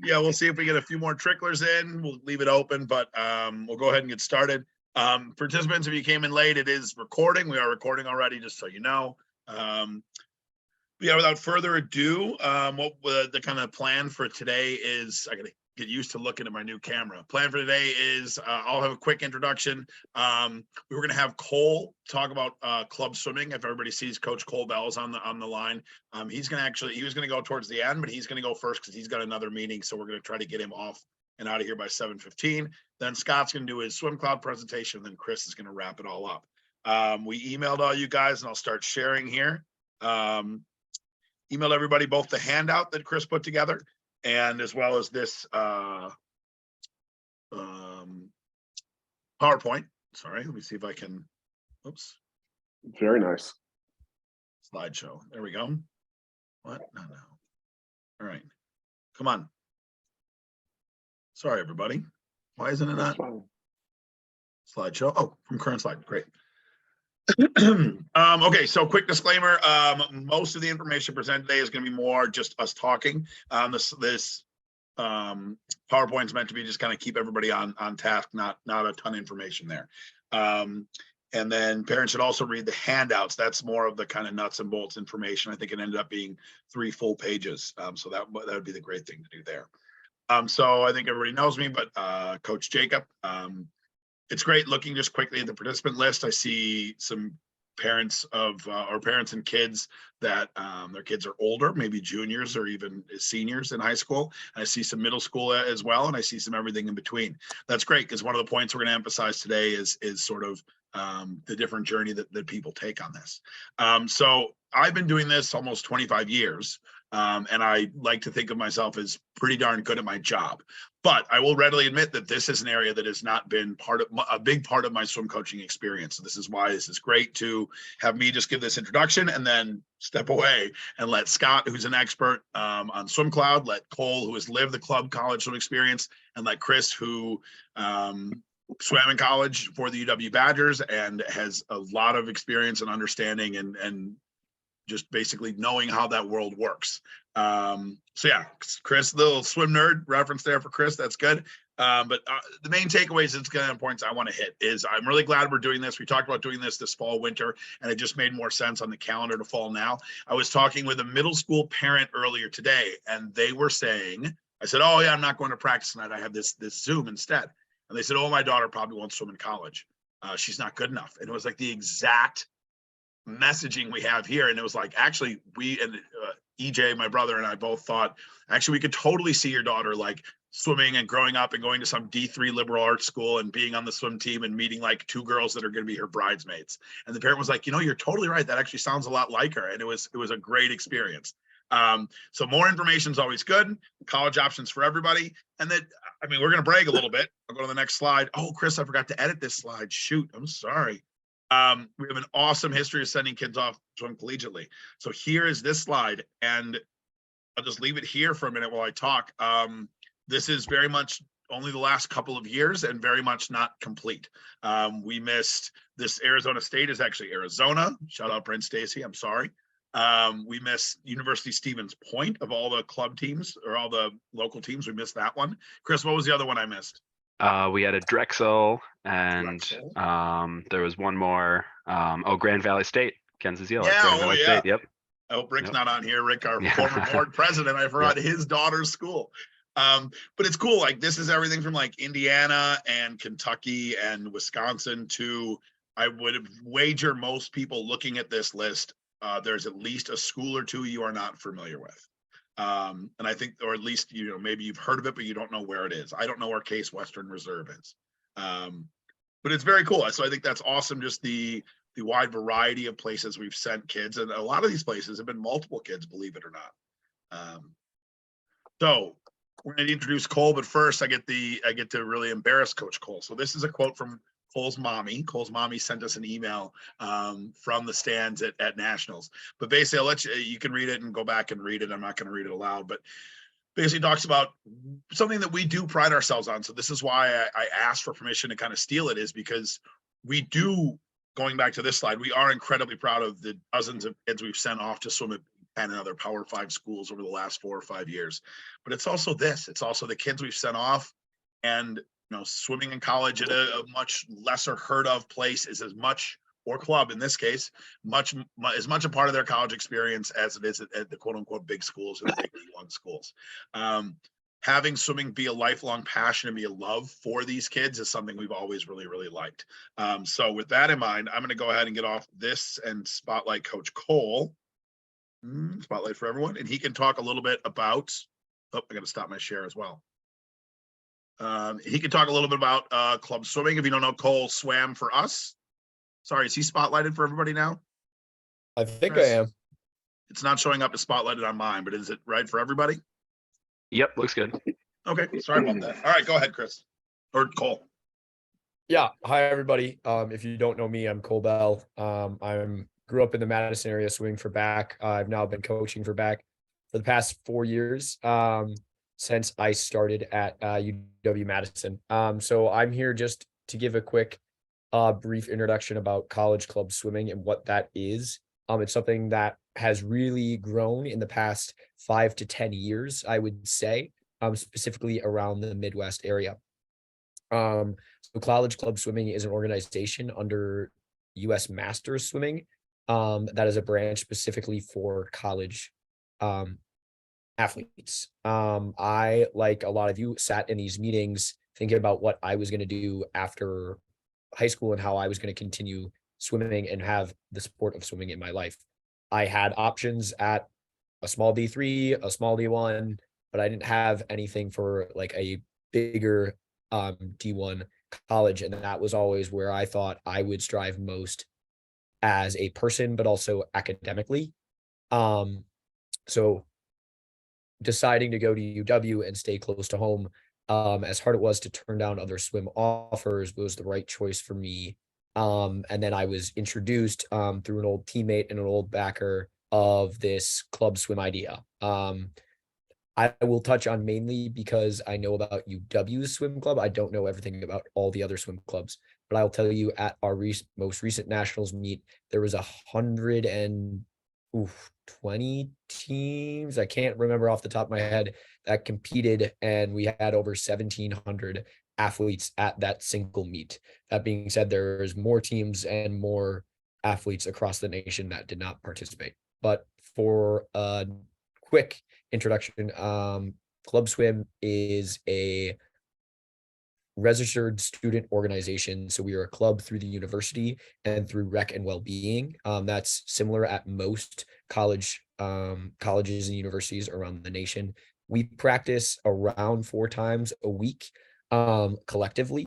Yeah, we'll see if we get a few more tricklers in. We'll leave it open, but we'll go ahead and get started. Participants, if you came in late, it is recording. We are recording already, just so you know. Yeah, without further ado, what the kind of plan for today is, I gotta get used to looking at my new camera. Plan for today is I'll have a quick introduction. We were gonna have Cole talk about club swimming. If everybody sees Coach Cole Bell's on the line, he was gonna go towards the end, but he's gonna go first because he's got another meeting. So we're gonna try to get him off and out of here by 7:15. Then Scott's gonna do his SwimCloud presentation. Then Chris is gonna wrap it all up. We emailed all you guys, and I'll start sharing here. Emailed everybody both the handout that Chris put together and as well as this PowerPoint. Sorry, let me see if I can. Oops. Very nice. Slideshow. There we go. What? No. All right. Come on. Sorry, everybody. Why isn't it not? Slideshow. Oh, from current slide. Great. Okay, so quick disclaimer, most of the information presented today is going to be more just us talking. This PowerPoint is meant to be just kind of keep everybody on task, not a ton of information there. And then parents should also read the handouts. That's more of the kind of nuts and bolts information. I think it ended up being 3 full pages, so that would be the great thing to do there. So I think everybody knows me, but Coach Jacob. It's great looking just quickly at the participant list. I see some parents of or parents and kids that their kids are older, maybe juniors or even seniors in high school. And I see some middle school as well, and I see some everything in between. That's great because one of the points we're going to emphasize today is sort of the different journey that people take on this. So I've been doing this almost 25 years. And I like to think of myself as pretty darn good at my job. But I will readily admit that this is an area that has not been a big part of my swim coaching experience. So this is why this is great to have me just give this introduction and then step away and let Scott, who's an expert on SwimCloud, let Cole, who has lived the club college swim experience, and let Chris, who swam in college for the UW Badgers and has a lot of experience and understanding and just basically knowing how that world works. So yeah, Chris, the little swim nerd reference there for Chris, that's good. But the main takeaways and kind of points I want to hit is I'm really glad we're doing this. We talked about doing this fall, winter, and it just made more sense on the calendar to fall now. I was talking with a middle school parent earlier today, and they were saying, I said, oh yeah, I'm not going to practice tonight. I have this Zoom instead. And they said, oh, my daughter probably won't swim in college. She's not good enough. And it was like the exact messaging we have here. And it was like, actually, we and EJ, my brother, and I both thought, actually, we could totally see your daughter like swimming and growing up and going to some D3 liberal arts school and being on the swim team and meeting like 2 girls that are going to be her bridesmaids. And the parent was like, you know, you're totally right. That actually sounds a lot like her. And it was a great experience. So more information is always good. College options for everybody. And then, I mean, we're going to brag a little bit. I'll go to the next slide. Oh, Chris, I forgot to edit this slide. Shoot, I'm sorry. We have an awesome history of sending kids off swim collegiately. So here is this slide, and I'll just leave it here for a minute while I talk. This is very much only the last couple of years and very much not complete. We missed this. Arizona State is actually Arizona. Shout out Brent Stacy. I'm sorry. We missed University Stevens Point of all the club teams or all the local teams. We missed that one. Chris, what was the other one I missed? We had a Drexel, and there was one more. Grand Valley State, Kansas Yale. Yeah, Grand Valley State. Yep. I hope Rick's not on here. Rick, our former board president, I forgot his daughter's school. But it's cool. Like this is everything from like Indiana and Kentucky and Wisconsin to, I would wager most people looking at this list, there's at least a school or two you are not familiar with. And I think, or at least, you know, maybe you've heard of it, but you don't know where it is. I don't know where Case Western Reserve is. But it's very cool. So I think that's awesome. Just the wide variety of places we've sent kids. And a lot of these places have been multiple kids, believe it or not. So we're going to introduce Cole, but first I get to really embarrass Coach Cole. So this is a quote from Cole's mommy. Cole's mommy sent us an email from the stands at Nationals. But basically, I'll let you can read it and go back and read it. I'm not going to read it aloud, but basically talks about something that we do pride ourselves on. So this is why I asked for permission to kind of steal it, is because we do, going back to this slide, we are incredibly proud of the dozens of kids we've sent off to swim at and in other Power 5 schools over the last 4 or 5 years. But it's also this, it's also the kids we've sent off, and swimming in college at a much lesser heard of place is as much, or club in this case, as much a part of their college experience as it is at the quote unquote big schools or the big D1 schools. Having swimming be a lifelong passion and be a love for these kids is something we've always really, really liked. So with that in mind, I'm going to go ahead and get off this and spotlight Coach Cole. Spotlight for everyone, and he can talk a little bit about, I got to stop my share as well. He can talk a little bit about club swimming. If you don't know, Cole swam for us. Sorry, is he spotlighted for everybody now? I think I am. It's not showing up as spotlighted on mine, but is it right for everybody? Yep, looks good. Okay, sorry about that. All right, go ahead, Chris. Or Cole. Yeah. Hi, everybody. If you don't know me, I'm Cole Bell. Grew up in the Madison area swimming for back. I've now been coaching for back for the past 4 years since I started at UW-Madison. So I'm here just to give a quick brief introduction about college club swimming and what that is. It's something that has really grown in the past 5 to 10 years, I would say, specifically around the Midwest area. So college club swimming is an organization under U.S. Masters Swimming that is a branch specifically for college athletes. I, like a lot of you, sat in these meetings thinking about what I was going to do after high school and how I was going to continue swimming and have the sport of swimming in my life. I had options at a small D3, a small D1, but I didn't have anything for like a bigger D1 college. And that was always where I thought I would strive most as a person, but also academically. So deciding to go to UW and stay close to home, as hard it was to turn down other swim offers, was the right choice for me. And then I was introduced through an old teammate and an old backer of this club swim idea. I will touch on mainly because I know about UW's swim club. I don't know everything about all the other swim clubs, but I'll tell you at our most recent nationals meet, there was 120 teams. I can't remember off the top of my head that competed, and we had over 1,700 athletes at that single meet. That being said, there's more teams and more athletes across the nation that did not participate. But for a quick introduction, Club Swim is a registered student organization. So we are a club through the university and through rec and well-being. That's similar at most colleges and universities around the nation. We practice around 4 times a week collectively.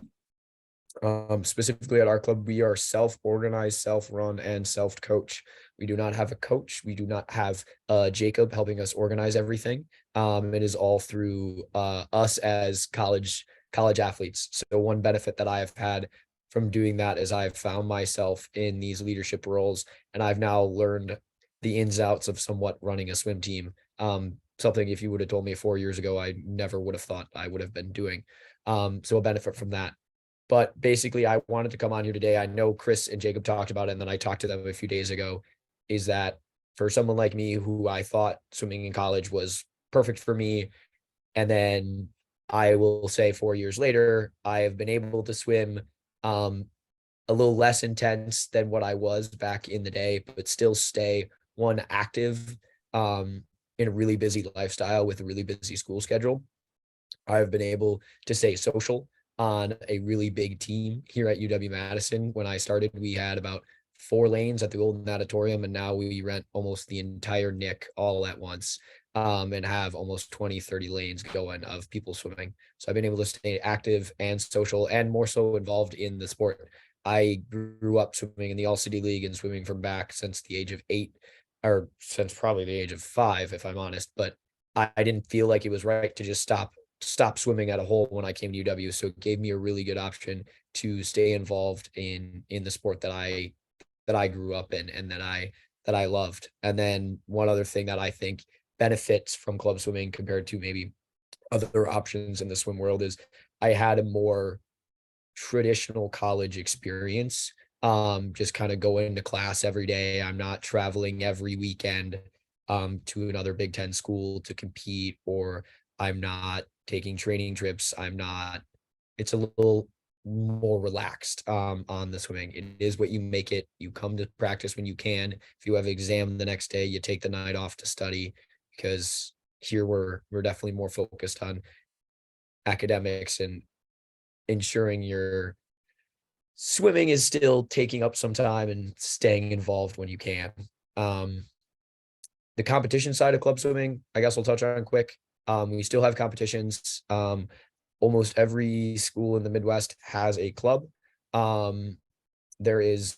Specifically at our club, we are self-organized, self-run, and self-coach. We do not have a coach. We do not have Jacob helping us organize everything. It is all through us as college athletes. So one benefit that I have had from doing that is I've found myself in these leadership roles, and I've now learned the ins and outs of somewhat running a swim team. Something if you would have told me 4 years ago, I never would have thought I would have been doing. So a benefit from that. But basically, I wanted to come on here today. I know Chris and Jacob talked about it, and then I talked to them a few days ago, is that for someone like me who I thought swimming in college was perfect for me, and then I will say 4 years later, I have been able to swim a little less intense than what I was back in the day, but still stay active in a really busy lifestyle with a really busy school schedule. I've been able to stay social on a really big team here at UW-Madison. When I started, we had about 4 lanes at the Golden Auditorium, and now we rent almost the entire Nick all at once. And have almost 20, 30 lanes going of people swimming. So I've been able to stay active and social and more so involved in the sport. I grew up swimming in the All-City League and swimming from back since the age of 8, or since probably the age of 5, if I'm honest. But I didn't feel like it was right to just stop swimming at a hole when I came to UW. So it gave me a really good option to stay involved in the sport that I grew up in and that I loved. And then one other thing that I think benefits from club swimming compared to maybe other options in the swim world is I had a more traditional college experience. Just kind of going to class every day. I'm not traveling every weekend. to another Big Ten school to compete, or I'm not taking training trips. It's a little more relaxed on the swimming. It is what you make it. You come to practice when you can. If you have an exam the next day, you take the night off to study, because here we're definitely more focused on academics and ensuring your swimming is still taking up some time and staying involved when you can. The competition side of club swimming, I guess I'll touch on quick. We still have competitions. Almost every school in the Midwest has a club. There is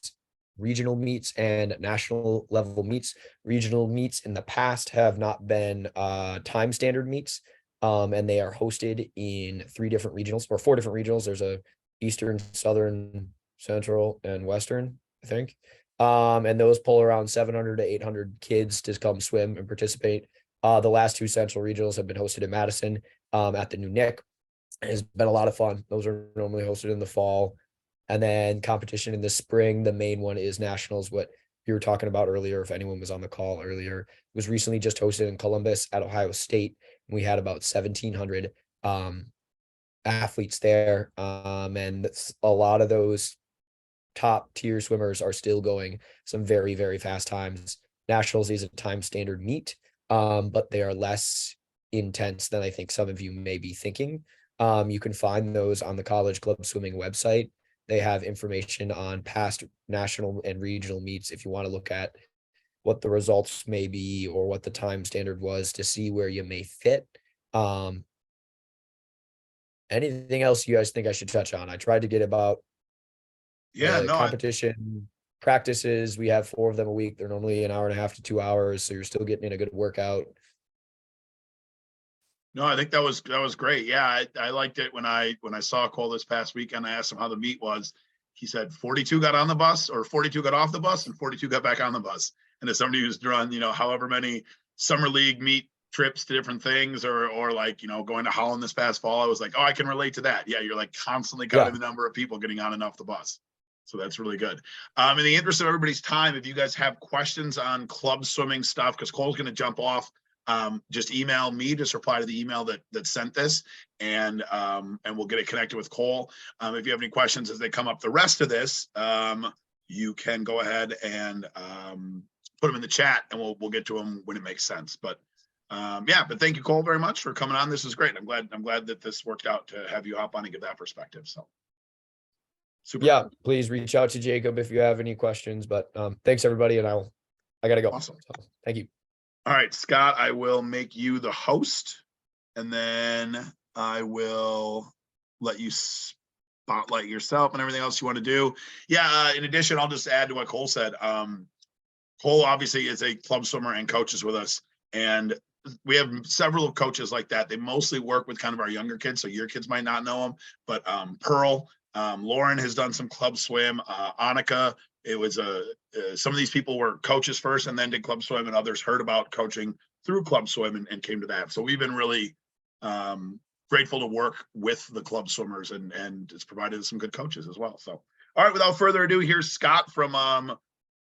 regional meets and national level meets. Regional meets in the past have not been time standard meets, and they are hosted in 4 different regionals. There's a Eastern, Southern, Central, and Western, I think. And those pull around 700 to 800 kids to come swim and participate. The last 2 Central regionals have been hosted in Madison at the new Nick. It's been a lot of fun. Those are normally hosted in the fall. And then competition in the spring. The main one is nationals, what you were talking about earlier, if anyone was on the call earlier. It was recently just hosted in Columbus at Ohio State. And we had about 1,700 athletes there. And a lot of those top tier swimmers are still going some very, very fast times. Nationals is a time standard meet, but they are less intense than I think some of you may be thinking. You can find those on the College Club Swimming website. They have information on past national and regional meets if you want to look at what the results may be or what the time standard was to see where you may fit. Anything else you guys think I should touch on? I tried to get about competition practices. We have 4 of them a week. They're normally an hour and a half to 2 hours, so you're still getting in a good workout. No, I think that was great. Yeah, I liked it when I saw Cole this past weekend. I asked him how the meet was. He said 42 got on the bus, or 42 got off the bus, and 42 got back on the bus. And as somebody who's run, however many summer league meet trips to different things, or like, going to Holland this past fall, I was like, oh, I can relate to that. Yeah, you're like constantly counting the number of people getting on and off the bus. So that's really good. In the interest of everybody's time, if you guys have questions on club swimming stuff, because Cole's going to jump off, just email me, just reply to the email that sent this, and we'll get it connected with Cole. If you have any questions as they come up the rest of this, you can go ahead and put them in the chat, and we'll get to them when it makes sense. But but thank you, Cole, very much for coming on. This is great. I'm glad that this worked out to have you hop on and give that perspective. So super. Yeah, please reach out to Jacob if you have any questions. But thanks everybody, and I gotta go. Awesome. So, thank you. All right, Scott, I will make you the host, and then I will let you spotlight yourself and everything else you want to do. Yeah, in addition, I'll just add to what Cole said. Cole obviously is a club swimmer and coaches with us, and we have several coaches like that. They mostly work with kind of our younger kids, so your kids might not know them, but Pearl, Lauren has done some club swim, Annika. It was some of these people were coaches first and then did club swim, and others heard about coaching through club swim and came to that. So we've been really grateful to work with the club swimmers, and it's provided some good coaches as well. So, all right, without further ado, here's Scott from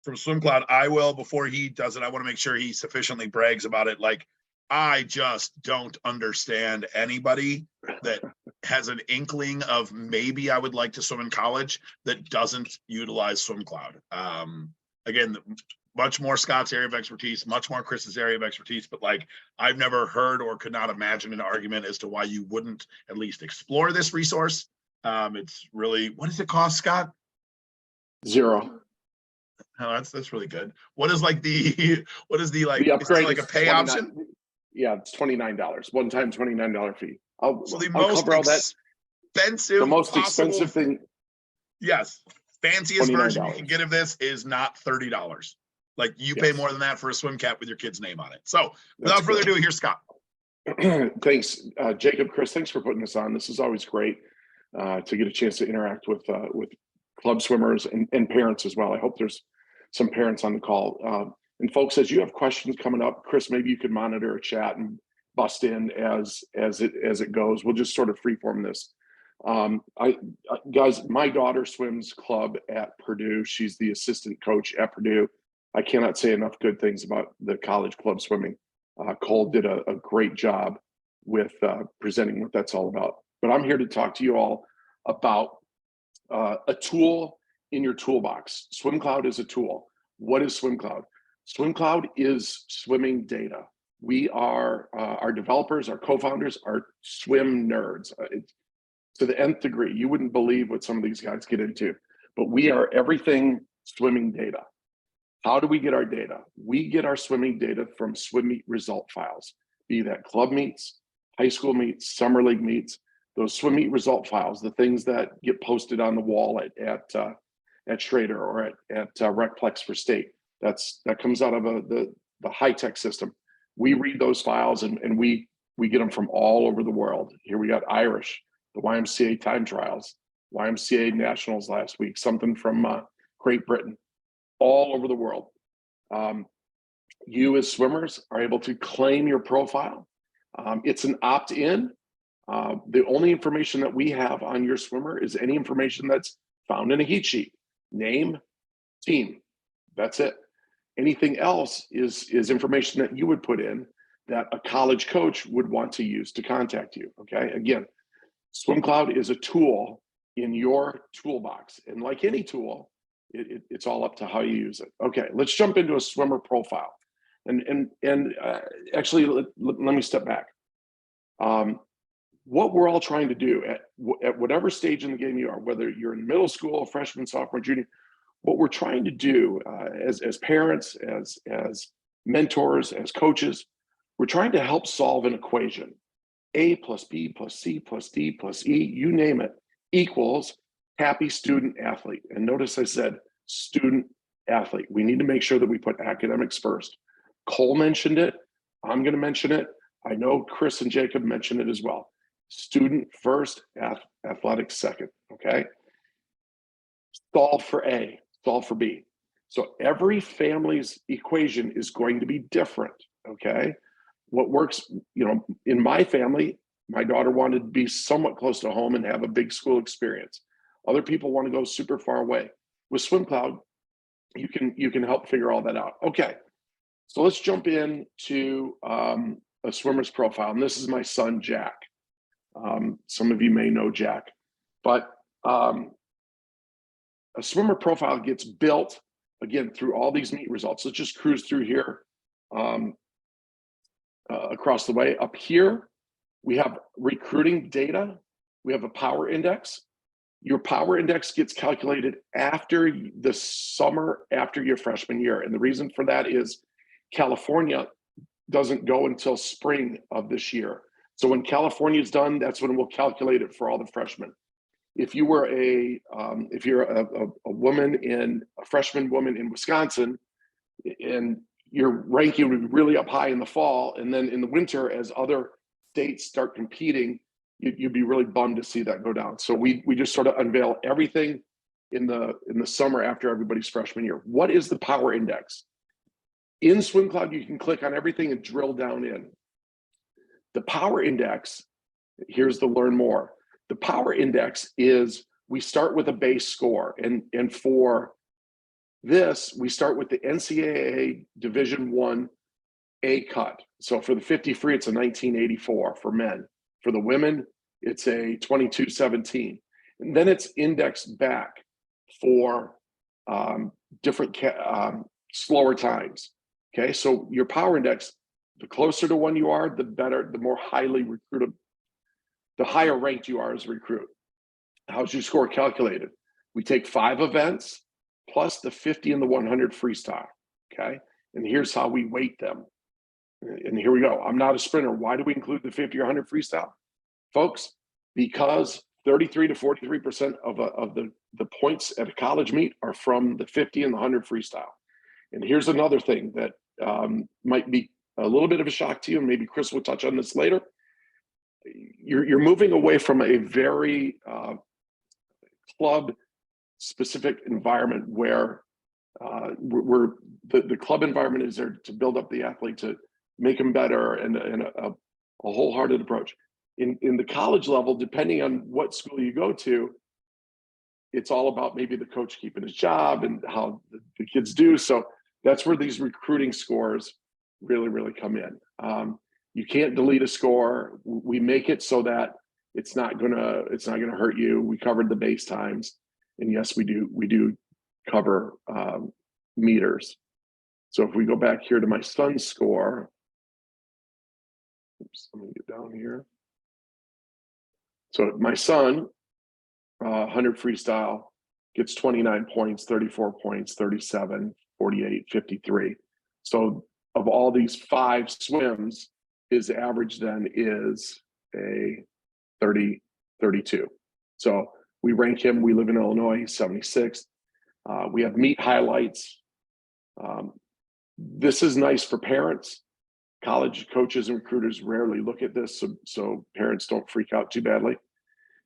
SwimCloud. I will, before he does it, I want to make sure he sufficiently brags about it. Like, I just don't understand anybody that has an inkling of maybe I would like to swim in college that doesn't utilize SwimCloud. Again, much more Scott's area of expertise, much more Chris's area of expertise, but like, I've never heard or could not imagine an argument as to why you wouldn't at least explore this resource. It's really, what does it cost, Scott? $0. Oh, that's really good. What is like the upgrade like a pay option? Yeah, it's $29. One time $29 fee. I'll most cover all that. Expensive, the most possible, expensive thing. Yes, fanciest version you $29. can get of this is not $30. Like, you pay more than that for a swim cap with your kid's name on it. So without further ado, here's Scott. Thanks, Jacob, Chris. Thanks for putting this on. This is always great to get a chance to interact with club swimmers and parents as well. I hope there's some parents on the call. And folks, as you have questions coming up, Chris, maybe you could monitor a chat and bust in as it goes. We'll just sort of freeform this. Guys, my daughter swims club at Purdue. She's the assistant coach at Purdue. I cannot say enough good things about the college club swimming. Cole did a great job with presenting what that's all about. But I'm here to talk to you all about a tool in your toolbox. SwimCloud is a tool. What is SwimCloud? SwimCloud is swimming data. We are, our developers, our co-founders are swim nerds. To the nth degree. You wouldn't believe what some of these guys get into, but we are everything swimming data. How do we get our data? We get our swimming data from swim meet result files, be that club meets, high school meets, summer league meets, those swim meet result files, the things that get posted on the wall at Schrader or at Recplex for state. That comes out of the high-tech system. We read those files and we get them from all over the world. Here we got Irish, the YMCA time trials, YMCA nationals last week, something from Great Britain, all over the world. You as swimmers are able to claim your profile. It's an opt-in. The only information that we have on your swimmer is any information that's found in a heat sheet. Name, team, that's it. Anything else is information that you would put in that a college coach would want to use to contact you, okay? Again, SwimCloud is a tool in your toolbox. And like any tool, it's all up to how you use it. Okay, let's jump into a swimmer profile. And actually, let me step back. What we're all trying to do at whatever stage in the game you are, whether you're in middle school, freshman, sophomore, junior, what we're trying to do as parents, as mentors, as coaches, we're trying to help solve an equation. A plus B plus C plus D plus E, you name it, equals happy student athlete. And notice I said student athlete. We need to make sure that we put academics first. Cole mentioned it. I'm going to mention it. I know Chris and Jacob mentioned it as well. Student first, athletics second, okay? Solve for A, solve for B. So every family's equation is going to be different, okay? What works, in my family, my daughter wanted to be somewhat close to home and have a big school experience. Other people want to go super far away. With SwimCloud, you can help figure all that out. Okay, so let's jump into a swimmer's profile. And this is my son, Jack. Some of you may know Jack, but a swimmer profile gets built, again, through all these meet results. Let's just cruise through here. Across the way. Up here, we have recruiting data. We have a power index. Your power index gets calculated after the summer, after your freshman year. And the reason for that is California doesn't go until spring of this year. So when California is done, that's when we'll calculate it for all the freshmen. If you were if you're a woman a freshman woman in Wisconsin, and your ranking would be really up high in the fall, and then in the winter, as other states start competing, you'd be really bummed to see that go down. So we just sort of unveil everything in the summer after everybody's freshman year. What is the power index? In SwimCloud, you can click on everything and drill down in. The power index, here's the learn more. The power index is, we start with a base score, and for this, we start with the NCAA Division I A cut. So for the 50 free, it's a 1984 for men. For the women, it's a 2217. And then it's indexed back for different slower times. Okay, so your power index, the closer to one you are, the better, the more highly recruited, the higher ranked you are as a recruit. How's your score calculated? We take 5 events plus the 50 and the 100 freestyle, okay? And here's how we weight them. And here we go. I'm not a sprinter. Why do we include the 50 or 100 freestyle? Folks, because 33 to 43% of the points at a college meet are from the 50 and the 100 freestyle. And here's another thing that might be a little bit of a shock to you, and maybe Chris will touch on this later. You're moving away from a very club specific environment where the club environment is there to build up the athlete, to make them better, and a wholehearted approach. In the college level, depending on what school you go to, it's all about maybe the coach keeping his job and how the kids do. So That's where these recruiting scores really come in. You can't delete a score. We make it so that it's not gonna hurt you. We covered the base times, and yes, we do cover meters. So if we go back here to my son's score, oops, let me get down here. So my son, 100 freestyle, gets 29 points, 34 points, 37, 48, 53. So of all these 5 swims, his average then is a 30, 32. So we rank him, we live in Illinois, he's 76th. We have meet highlights. This is nice for parents. College coaches and recruiters rarely look at this, so parents don't freak out too badly.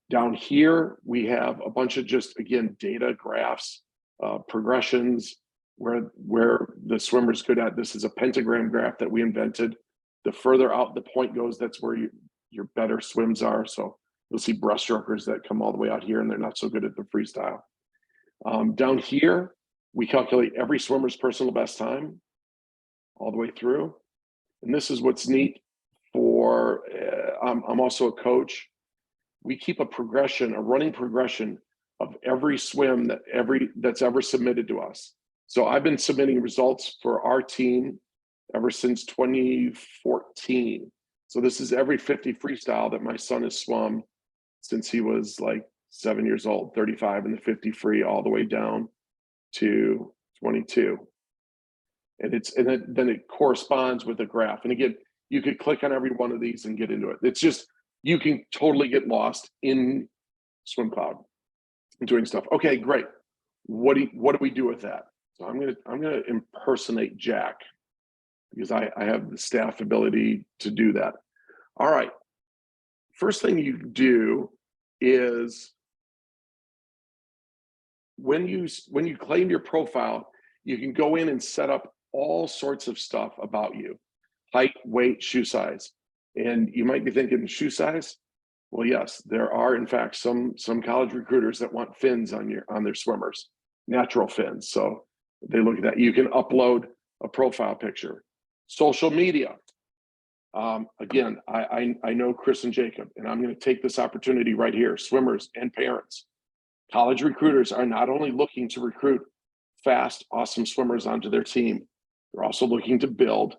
Down here, we have a bunch of just, again, data graphs, progressions, where the swimmer's good at. This is a pentagram graph that we invented. The further out the point goes, that's where your better swims are. So you'll see breaststrokers that come all the way out here and they're not so good at the freestyle. Down here, we calculate every swimmer's personal best time all the way through. And this is what's neat for, I'm also a coach. We keep a progression, a running progression of every swim that's ever submitted to us. So I've been submitting results for our team ever since 2014. So this is every 50 freestyle that my son has swum since he was like 7 years old, 35 in the 50 free, all the way down to 22. And then it corresponds with a graph. And again, you could click on every one of these and get into it. It's just, you can totally get lost in SwimCloud doing stuff. Okay, great. What do we do with that? So I'm gonna impersonate Jack because I have the staff ability to do that. All right. First thing you do is when you claim your profile, you can go in and set up all sorts of stuff about you: height, weight, shoe size. And you might be thinking, shoe size? Well, yes, there are in fact some college recruiters that want fins on their swimmers, natural fins. So they look at that. You can upload a profile picture. Social media. Again, I know Chris and Jacob, and I'm going to take this opportunity right here, swimmers and parents. College recruiters are not only looking to recruit fast, awesome swimmers onto their team, they're also looking to build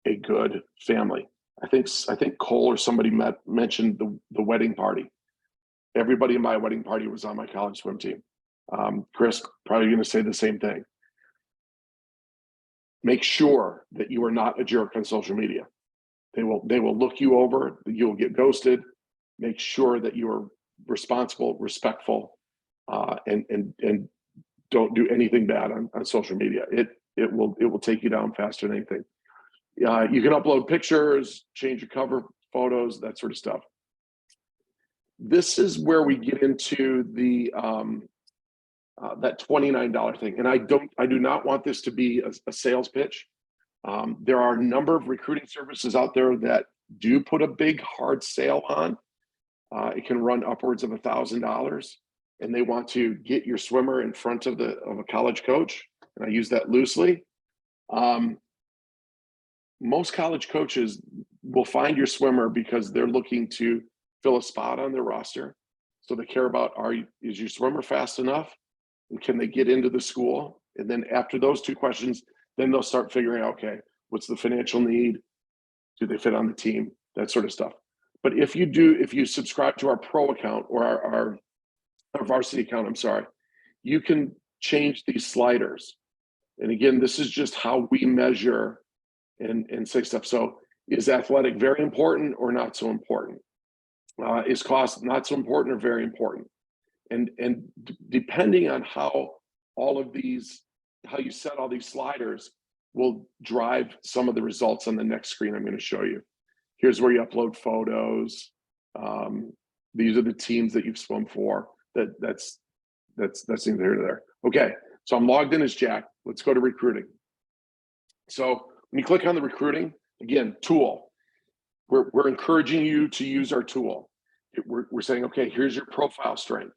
a good family. I think Cole or somebody mentioned the wedding party. Everybody in my wedding party was on my college swim team. Chris, probably going to say the same thing. Make sure that you are not a jerk on social media. They will look you over. You'll get ghosted. Make sure that you are responsible, respectful, and don't do anything bad on social media. It will take you down faster than anything. You can upload pictures, change your cover photos, that sort of stuff. This is where we get into the that $29 thing. And I do not want this to be a sales pitch. There are a number of recruiting services out there that do put a big hard sale on. It can run upwards of $1,000, and they want to get your swimmer in front of a college coach. And I use that loosely. Most college coaches will find your swimmer because they're looking to fill a spot on their roster. So they care about, is your swimmer fast enough? And can they get into the school? And then after those two questions, then they'll start figuring out, okay, what's the financial need? Do they fit on the team? That sort of stuff. But if you subscribe to our pro account or our varsity account, I'm sorry, you can change these sliders. And again, this is just how we measure and say stuff. So is athletic very important or not so important? Is cost not so important or very important? And depending on how you set all these sliders will drive some of the results on the next screen I'm going to show you. Here's where you upload photos. These are the teams that you've swum for. That's neither here nor there. Okay, so I'm logged in as Jack. Let's go to recruiting. So when you click on the recruiting, again, tool, we're encouraging you to use our tool. We're saying, okay, here's your profile strength.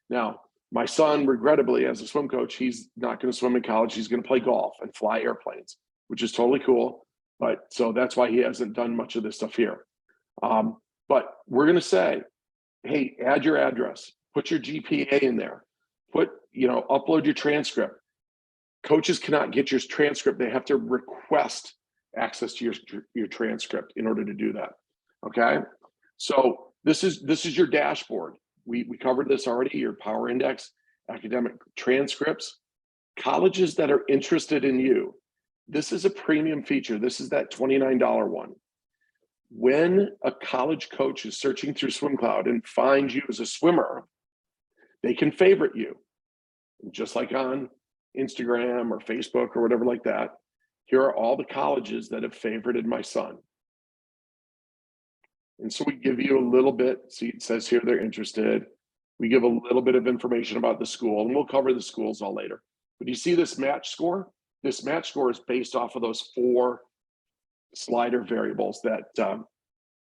Now, My son, regrettably, as a swim coach, he's not going to swim in college. He's going to play golf and fly airplanes, which is totally cool. But so that's why he hasn't done much of this stuff here. But we're going to say, hey, add your address, put your GPA in there, upload your transcript. Coaches cannot get your transcript. They have to request access to your transcript in order to do that. Okay. So this is your dashboard. We covered this already, your power index, academic transcripts, colleges that are interested in you. This is a premium feature. This is that $29 one. When a college coach is searching through SwimCloud and finds you as a swimmer, they can favorite you. Just like on Instagram or Facebook or whatever like that. Here are all the colleges that have favorited my son. And so we give you a little bit, see it says here they're interested. We give a little bit of information about the school, and we'll cover the schools all later. But you see this match score? This match score is based off of those 4 slider variables that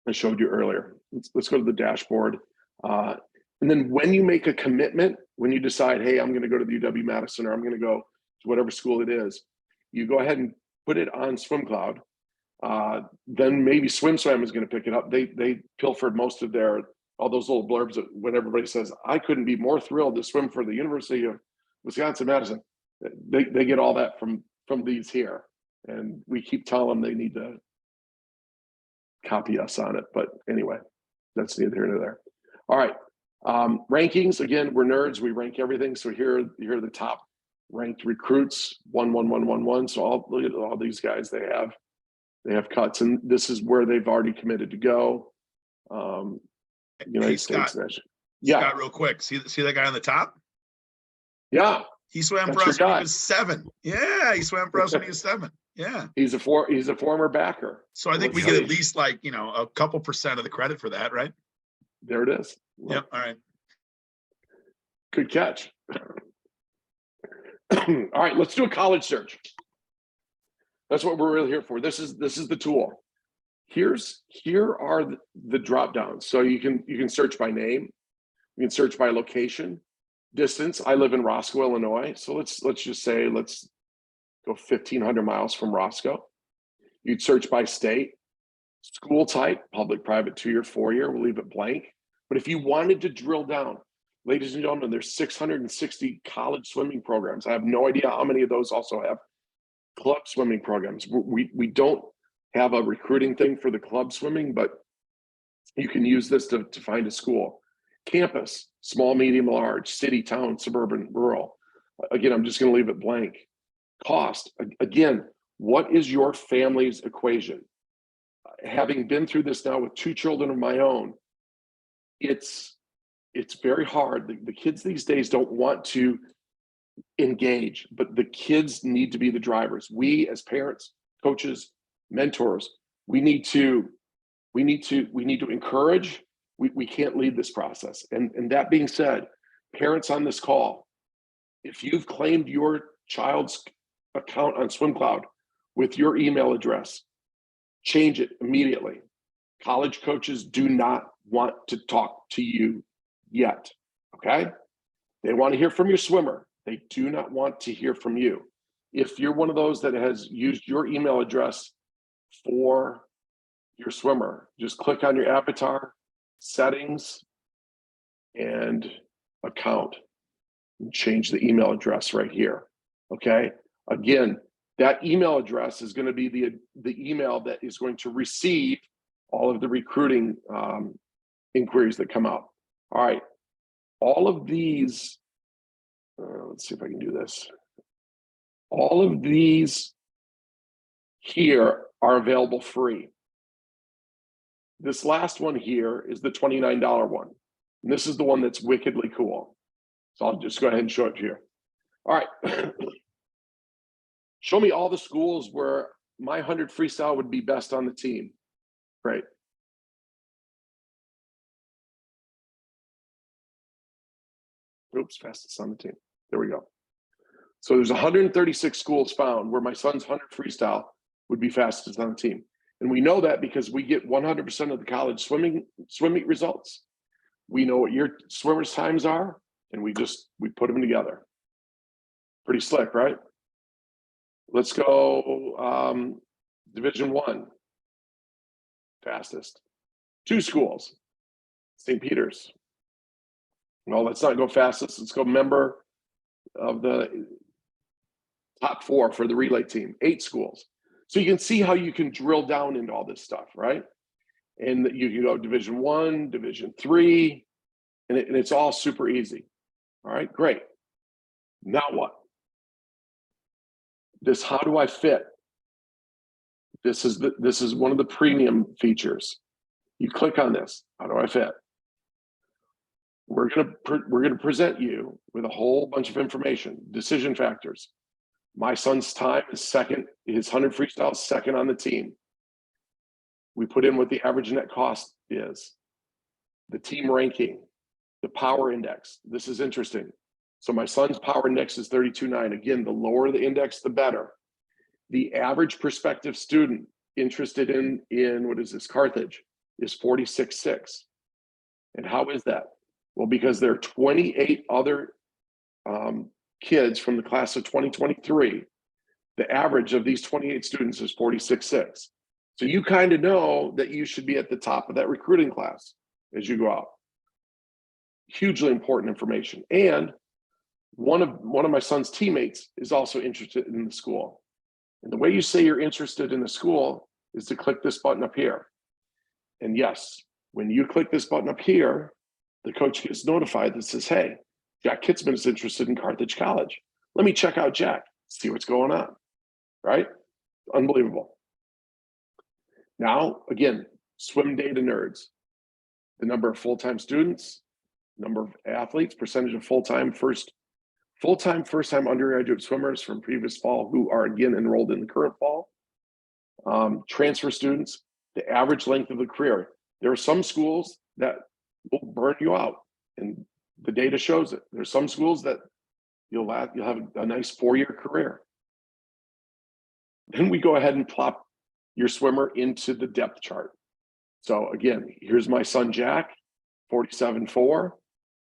I showed you earlier. Let's go to the dashboard. And then when you make a commitment, when you decide, hey, I'm going to go to the UW-Madison or I'm going to go to whatever school it is, you go ahead and put it on SwimCloud. Then maybe SwimSwam is going to pick it up. They pilfered most of all those little blurbs when everybody says, I couldn't be more thrilled to swim for the University of Wisconsin-Madison. They get all that from these here. And we keep telling them they need to copy us on it. But anyway, that's neither here nor there. All right. Rankings, again, we're nerds. We rank everything. So here are the top ranked recruits, 1, 1, 1, 1, 1. So look at all these guys they have cuts, and this is where they've already committed to go. United States National. Yeah. Scott, real quick. See that guy on the top? Yeah. He swam for us when he was 7. Yeah, he swam for us when he was 7. Yeah. He's a former backer. So I think we get at least a couple % of the credit for that, right? There it is. Yep. All right. Good catch. All right, let's do a college search. That's what we're really here for. This is the tool. Here are the drop downs. So you can search by name, you can search by location, distance. I live in Roscoe, Illinois. So let's just say let's go 1,500 miles from Roscoe. You'd search by state, school type, public, private, 2-year, 4-year. We'll leave it blank. But if you wanted to drill down, ladies and gentlemen, there's 660 college swimming programs. I have no idea how many of those also have club swimming programs. We don't have a recruiting thing for the club swimming, but you can use this to find a school. Campus, small, medium, large, city, town, suburban, rural. Again, I'm just going to leave it blank. Cost, again, what is your family's equation? Having been through this now with 2 children of my own, it's very hard. The kids these days don't want to engage, but the kids need to be the drivers. We as parents, coaches, mentors, we need to encourage. We can't lead this process. And that being said, parents on this call, if you've claimed your child's account on SwimCloud with your email address, change it immediately. College coaches do not want to talk to you yet, okay? They want to hear from your swimmer. They do not want to hear from you. If you're one of those that has used your email address for your swimmer, just click on your avatar, settings, and account, and change the email address right here, okay? Again, that email address is going to be the email that is going to receive all of the recruiting inquiries that come out. All right, all of these, let's see if I can do this. All of these here are available free. This last one here is the $29 one. And this is the one that's wickedly cool. So I'll just go ahead and show it to you. All right. Show me all the schools where my 100 freestyle would be best on the team. Great. Oops, fastest on the team. There we go. So there's 136 schools found where my son's 100 freestyle would be fastest on the team. And we know that because we get 100% of the college swim meet results. We know what your swimmers' times are. And we put them together. Pretty slick, right? Let's go Division I. Fastest. 2 schools. St. Peter's. Well, let's not go fastest. Let's go member of the top 4 for the relay team. 8 schools. So you can see how you can drill down into all this stuff, right? And you can go Division I, Division III, and it's all super easy. All right, great. Now what? This, how do I fit? This is one of the premium features. You click on this. How do I fit? We're gonna present you with a whole bunch of information, decision factors. My son's time is second. His 100 freestyle is second on the team. We put in what the average net cost is, the team ranking, the power index. This is interesting. So my son's power index is 32.9. Again, the lower the index, the better. The average prospective student interested in what is this, Carthage, is 46.6. And how is that? Well, because there are 28 other kids from the class of 2023. The average of these 28 students is 46.6. So you kind of know that you should be at the top of that recruiting class as you go out. Hugely important information. And one of my son's teammates is also interested in the school. And the way you say you're interested in the school is to click this button up here. And yes, when you click this button up here, the coach gets notified that says, hey, Jack KITZMAN is interested in Carthage College. Let me check out Jack, see what's going on, right? Unbelievable. Now, again, swim data nerds. The number of full-time students, number of athletes, percentage of full-time first-time undergraduate swimmers from previous fall who are again enrolled in the current fall. Transfer students, the average length of the career. There are some schools that will burn you out, and the data shows it. There's some schools that you'll have a nice 4-year career. Then we go ahead and plop your swimmer into the depth chart. So again, here's my son Jack, 47.4.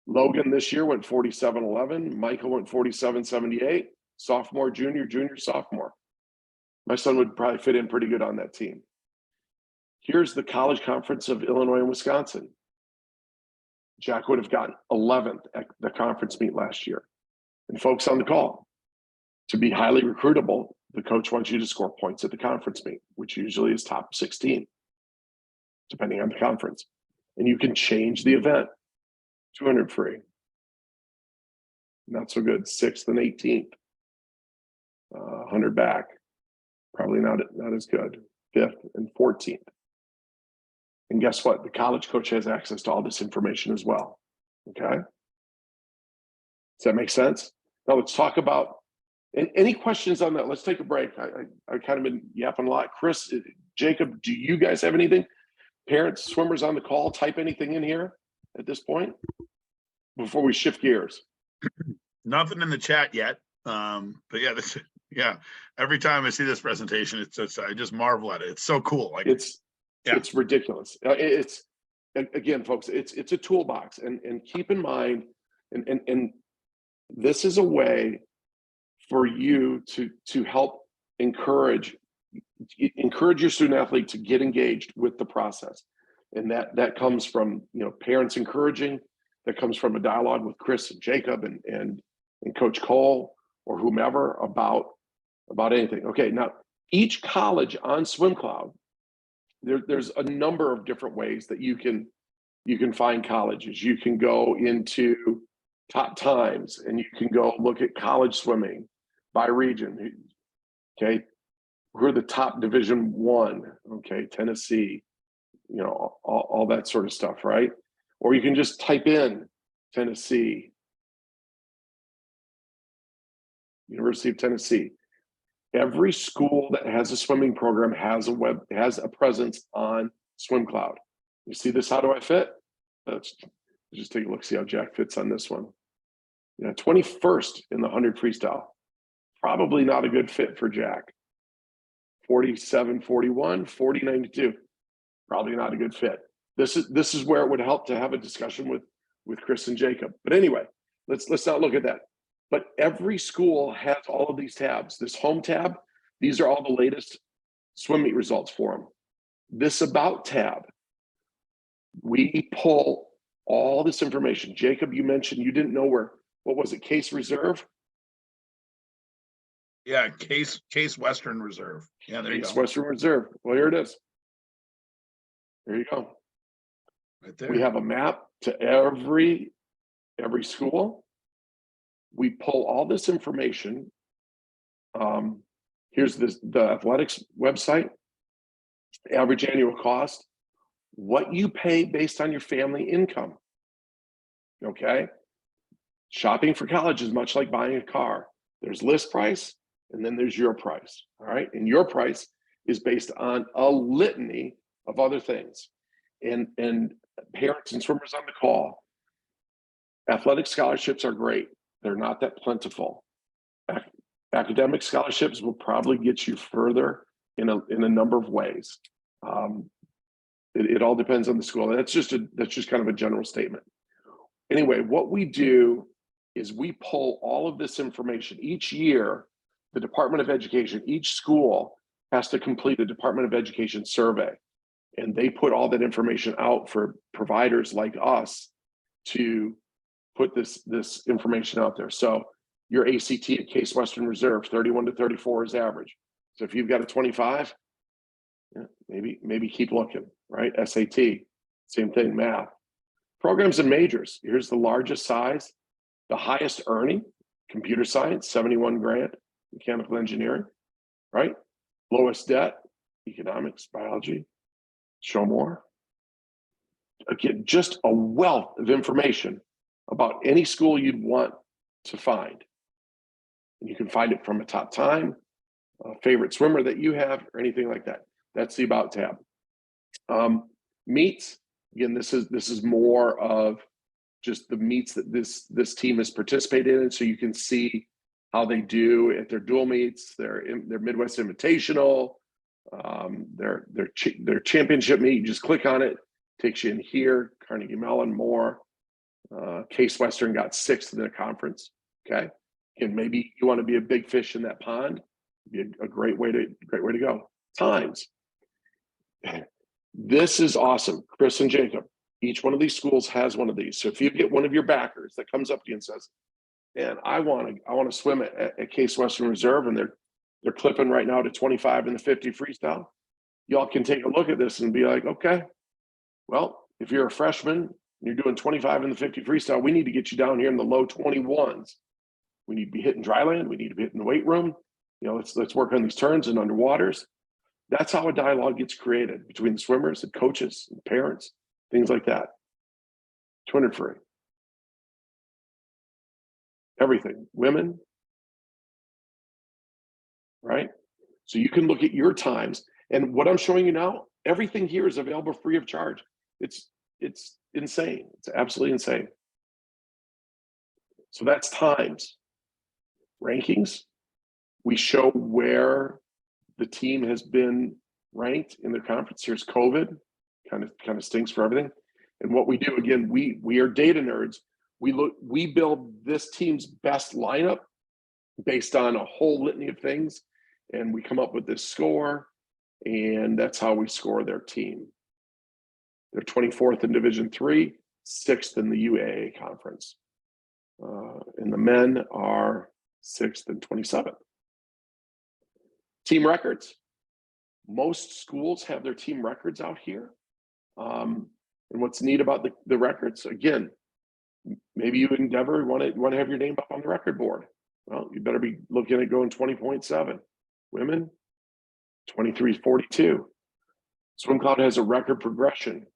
Logan this year went 47.11. Michael went 47.78. Sophomore, junior, sophomore. My son would probably fit in pretty good on that team. Here's the College Conference of Illinois and Wisconsin. Jack would have gotten 11th at the conference meet last year. And folks on the call, to be highly recruitable, the coach wants you to score points at the conference meet, which usually is top 16, depending on the conference. And you can change the event. 200 free. Not so good. 6th and 18th. 100 back. Probably not as good. 5th and 14th. And guess what? The college coach has access to all this information as well. Okay. Does that make sense? Now let's talk about, and any questions on that? Let's take a break. I kind of been yapping a lot. Chris, Jacob, do you guys have anything? Parents, swimmers on the call, type anything in here at this point before we shift gears? Nothing in the chat yet. But yeah, every time I see this presentation, it's I just marvel at it. It's so cool. Like it's ridiculous. It's again, folks, it's a toolbox, and keep in mind, and this is a way for you to help encourage your student athlete to get engaged with the process. And that comes from, parents encouraging, that comes from a dialogue with Chris and Jacob and Coach Cole or whomever about anything. Okay, now each college on SwimCloud, there's a number of different ways that you can find colleges. You can go into top times and you can go look at college swimming by region. Okay, who are the top Division I? Okay, Tennessee, all that sort of stuff, right? Or you can just type in Tennessee, University of Tennessee. Every school that has a swimming program has a presence on SwimCloud. You see this? How do I fit? Let's just take a look, see how Jack fits on this one. 21st in the 100 freestyle. Probably not a good fit for Jack. 47.41, 40.92. Probably not a good fit. This is where it would help to have a discussion with Chris and Jacob. But anyway, Let's not look at that. But every school has all of these tabs. This home tab, these are all the latest swim meet results for them. This about tab, we pull all this information. Jacob, you mentioned you didn't know where, what was it, Case Reserve? Yeah, Case Western Reserve. Yeah, there you Case go. Western Reserve. Well, here it is. There you go. Right there. We have a map to every school. We pull all this information. Here's the athletics website, average annual cost, what you pay based on your family income. Okay. Shopping for college is much like buying a car. There's list price and then there's your price. All right. And your price is based on a litany of other things. And parents and swimmers on the call, athletic scholarships are great. They're not that plentiful. Academic scholarships will probably get you further in a number of ways. It all depends on the school. That's just kind of a general statement. Anyway, what we do is we pull all of this information each year. The Department of Education, each school has to complete a Department of Education survey, and they put all that information out for providers like us to put this information out there. So your ACT at Case Western Reserve, 31 to 34 is average. So if you've got a 25, yeah, maybe keep looking, right? SAT, same thing, math. Programs and majors, here's the largest size, the highest earning, computer science, 71 grand, mechanical engineering, right? Lowest debt, economics, biology, show more. Again, just a wealth of information about any school you'd want to find. And you can find it from a top time, a favorite swimmer that you have, or anything like that. That's the About tab. Meets, again, this is more of just the meets that this team has participated in, so you can see how they do at their dual meets, their Midwest Invitational, their championship meet. You just click on it, takes you in here. Carnegie Mellon, more. Case Western got 6th in their conference. Okay, and maybe you want to be a big fish in that pond. Be a great way to go. Times. This is awesome, Chris and Jacob. Each one of these schools has one of these. So if you get one of your backers that comes up to you and says, "Man, I want to swim at Case Western Reserve," and they're clipping right now to 25 in the 50 freestyle, y'all can take a look at this and be like, okay, well, if you're a freshman and you're doing 25 in the 50 freestyle, we need to get you down here in the low 21s. We need to be hitting dry land. We need to be hitting the weight room. You know, let's work on these turns and underwaters. That's how a dialogue gets created between the swimmers and coaches and parents, things like that. 200 free. Everything, women, right? So you can look at your times, and what I'm showing you now, everything here is available free of charge. It's insane. It's absolutely insane. So that's times. Rankings, we show where the team has been ranked in their conference. Here's COVID, kind of stinks for everything. And what we do, again, we are data nerds. We build this team's best lineup based on a whole litany of things, and we come up with this score, and that's how we score their team. They're 24th in Division III, 6th in the UAA conference. And the men are 6th and 27th. Team records. Most schools have their team records out here. And what's neat about the records, again, maybe you Endeavor want to have your name up on the record board. Well, you better be looking at going 20.7. Women, 23.42. SwimCloud has a record progression.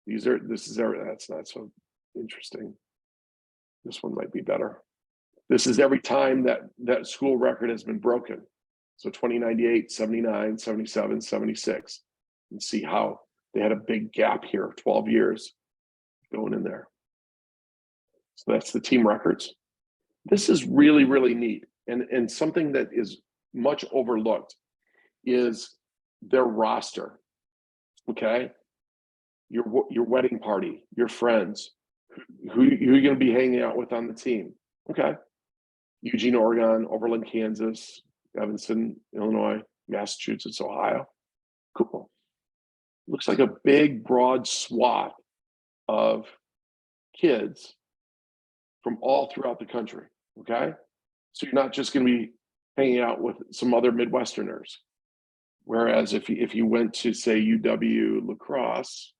That's not so interesting. This one might be better. This is every time that school record has been broken. So 2098, 79, 77, 76. And see how they had a big gap here, 12 years going in there. So that's the team records. This is really, really neat. And something that is much overlooked is their roster. Okay. Your wedding party, your friends, who are you going to be hanging out with on the team? Okay. Eugene, Oregon, Overland, Kansas, Evanston, Illinois, Massachusetts, Ohio. Cool. Looks like a big, broad swath of kids from all throughout the country. Okay. So you're not just going to be hanging out with some other Midwesterners. Whereas if you went to, say, UW La Crosse,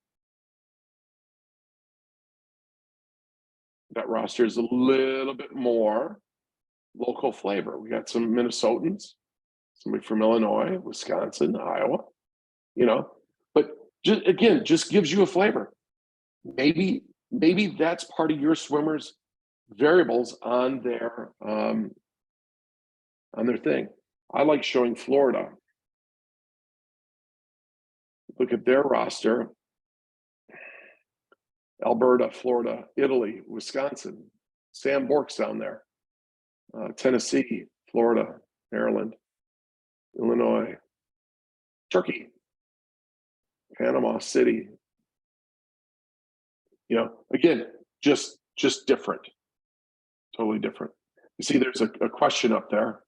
that roster is a little bit more local flavor. We got some Minnesotans, somebody from Illinois, Wisconsin, Iowa, but just gives you a flavor. Maybe that's part of your swimmers' variables on their thing. I like showing Florida. Look at their roster. Alberta, Florida, Italy, Wisconsin, Sam Bork's down there, Tennessee, Florida, Maryland, Illinois, Turkey, Panama City. Again, just different, totally different. You see, there's a question up there,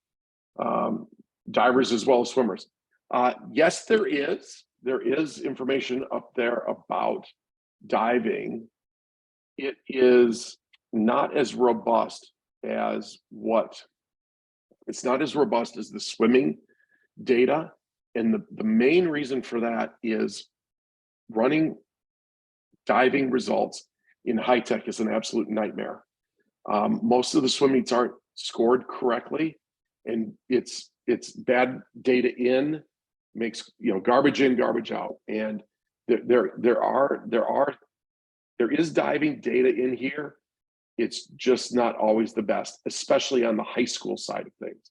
divers as well as swimmers. Yes, there is information up there about diving. It is not as robust as it's not as robust as the swimming data. And the main reason for that is running diving results in high tech is an absolute nightmare. Most of the swim meets aren't scored correctly, and it's bad data in makes garbage in, garbage out. And there is diving data in here. It's just not always the best, especially on the high school side of things.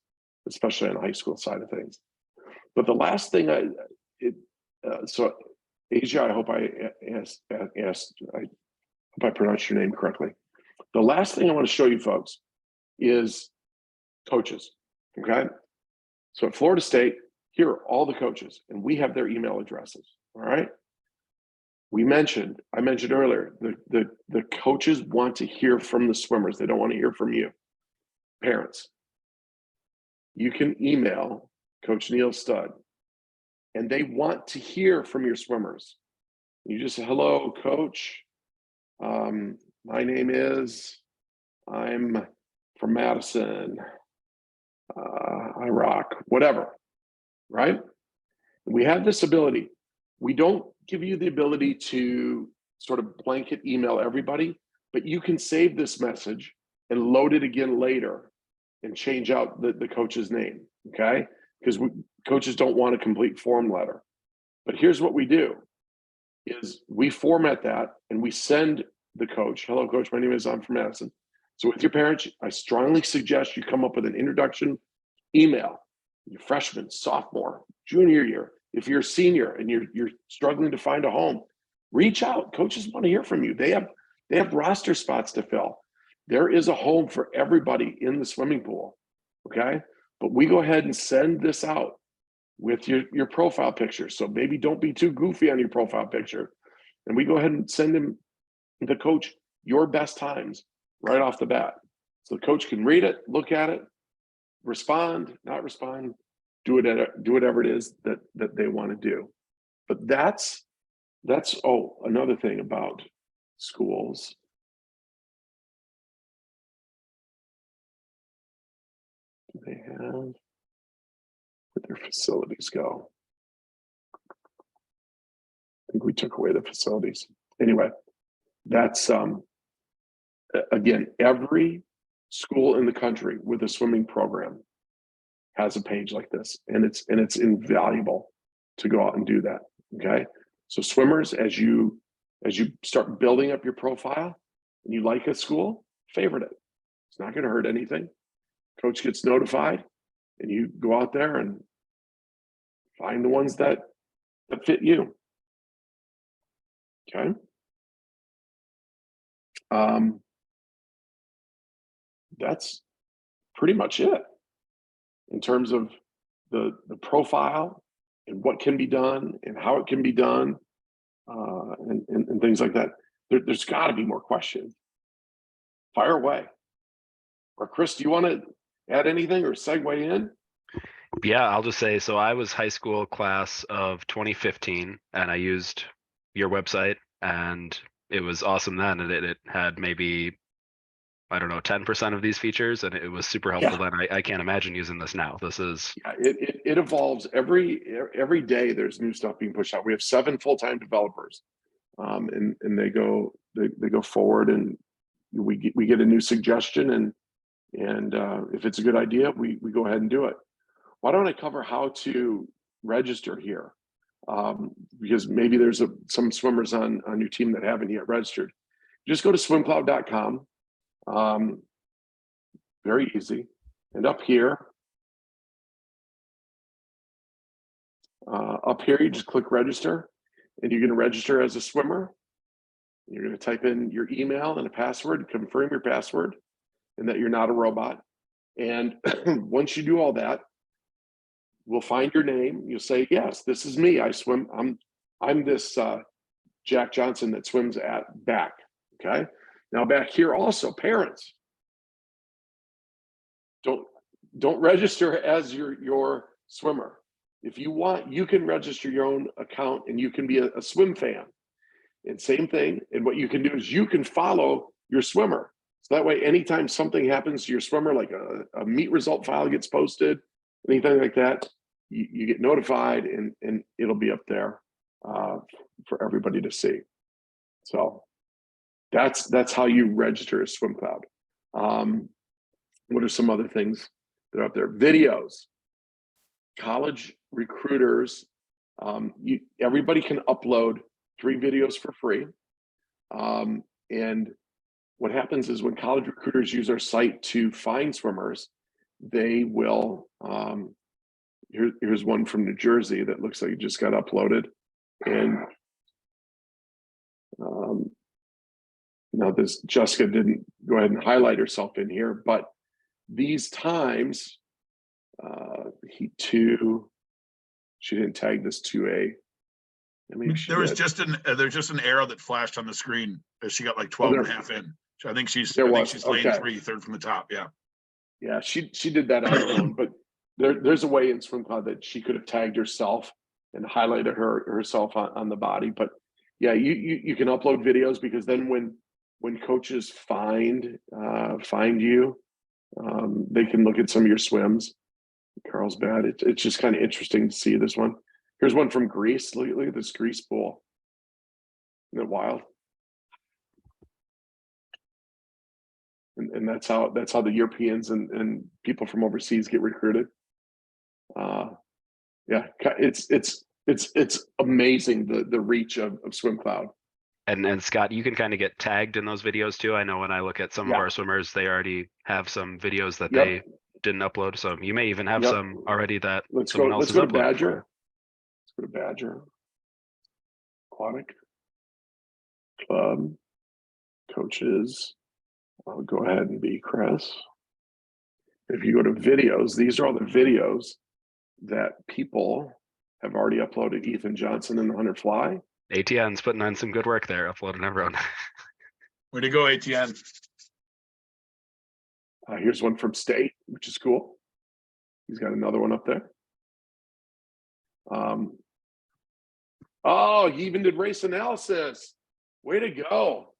But the last thing so Asia, I hope I hope I pronounced your name correctly. The last thing I want to show you folks is coaches. Okay. So at Florida State, here are all the coaches, and we have their email addresses. All right. I mentioned earlier, the coaches want to hear from the swimmers. They don't want to hear from you. Parents, you can email Coach Neil Studd, and they want to hear from your swimmers. You just say, hello, coach. My name is, I'm from Madison. I rock, whatever, right? We have this ability. We don't give you the ability to sort of blanket email everybody, but you can save this message and load it again later and change out the coach's name, okay? Because coaches don't want a complete form letter. But here's what we do, is we format that and we send the coach, hello, coach, my name is, I'm from Madison. So with your parents, I strongly suggest you come up with an introduction email, your freshman, sophomore, junior year. If you're a senior and you're struggling to find a home, reach out. Coaches want to hear from you. They have roster spots to fill. There is a home for everybody in the swimming pool, okay? But we go ahead and send this out with your profile picture. So maybe don't be too goofy on your profile picture. And we go ahead and send the coach your best times right off the bat. So the coach can read it, look at it, respond, not respond, do whatever it is that they want to do. But that's another thing about schools. Do they have, where'd their facilities go? I think we took away the facilities. Anyway, that's again, every school in the country with a swimming program has a page like this, and it's invaluable to go out and do that. Okay, so swimmers, as you start building up your profile and you like a school, favorite it. It's not going to hurt anything. Coach gets notified, and you go out there and find the ones that fit you. Okay. That's pretty much it in terms of the profile and what can be done and how it can be done, and things like that. There's got to be more questions. Fire away. Or Chris, do you want to add anything or segue in? Yeah, I'll just say, so I was high school class of 2015 and I used your website and it was awesome then. And it had maybe, I don't know, 10% of these features and it was super helpful then. I can't imagine using this now. This is, Yeah, it evolves every day. There's new stuff being pushed out. We have 7 full-time developers, and they go forward, and we get a new suggestion, and if it's a good idea, we go ahead and do it. Why don't I cover how to register here? Because maybe there's some swimmers on your team that haven't yet registered. Just go to swimcloud.com. Very easy. And up here, you just click register, and you're going to register as a swimmer. You're going to type in your email and a password, confirm your password, and that you're not a robot. And once you do all that, we'll find your name. You'll say, yes, this is me. I swim. I'm this Jack Johnson that swims at back. Okay. Now back here also, parents, don't register as your swimmer. If you want, you can register your own account and you can be a swim fan. And same thing. And what you can do is you can follow your swimmer. So that way, anytime something happens to your swimmer, like a meet result file gets posted, anything like that, you get notified and it'll be up there for everybody to see. So that's how you register as SwimCloud. What are some other things that are up there? Videos. College recruiters, everybody can upload 3 videos for free. And what happens is when college recruiters use our site to find swimmers, they will, here's one from New Jersey that looks like it just got uploaded. And now this Jessica didn't go ahead and highlight herself in here, but these times, Heat 2, she didn't tag this 2A. I mean, there's just an arrow that flashed on the screen as she got like 12 and a half in. So I think she's lane 3, third from the top. Yeah. Yeah, she did that on her own, but there's a way in SwimCloud that she could have tagged herself and highlighted herself on the body. But yeah, you can upload videos, because then when coaches find you, they can look at some of your swims. Carlsbad. It's just kind of interesting to see this one. Here's one from Greece. Look at this Greece pool. Isn't it wild? And that's how the Europeans and people from overseas get recruited. Yeah, it's amazing the reach of SwimCloud. and Scott, you can kind of get tagged in those videos too. I know when I look at some of our swimmers, they already have some videos that they didn't upload. So you may even have some already that someone else has uploaded. Badger. Let's go to Badger. Aquatic Club coaches. I'll go ahead and be Chris. If you go to videos, these are all the videos that people have already uploaded. Ethan Johnson and the 100 Fly. ATN's putting on some good work there, uploading everyone. Way to go, ATN. Here's one from State, which is cool. He's got another one up there. Oh, he even did race analysis. Way to go.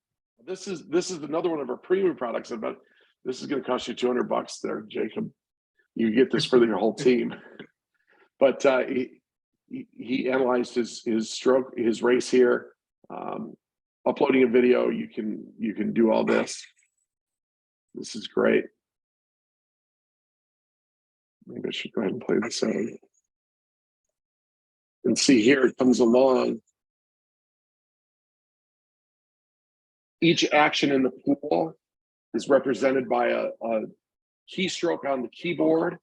This is another one of our premium products. But this is going to cost you $200 there, Jacob. You get this for your whole team. But he analyzed his stroke, his race here. Uploading a video, you can do all this. This is great. Maybe I should go ahead and play this out. And see here, it comes along. Each action in the pool is represented by a keystroke on the keyboard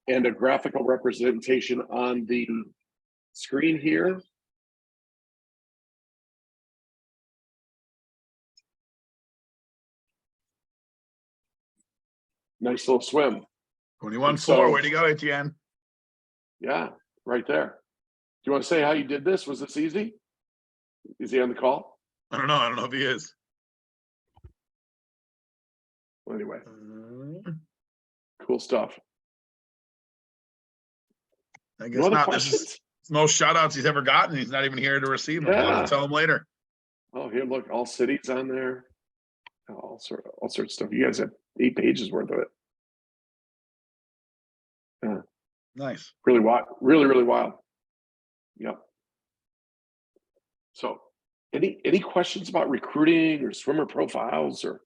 and a graphical representation on the screen here. Nice little swim. 21-4, way to go, ATN. Yeah, right there. Do you want to say how you did this? Was this easy? Is he on the call? I don't know if he is. anyway, Mm, cool stuff. I No guess other not. This is questions? most shout outs he's ever gotten. He's not even here to receive them. I'll have Yeah. to tell him later. Oh, here, look, all cities on there. All sorts of stuff. You guys have 8 pages worth of it. Yeah, Nice. really wild. Really wild. Yep. So, any questions about recruiting or swimmer profiles or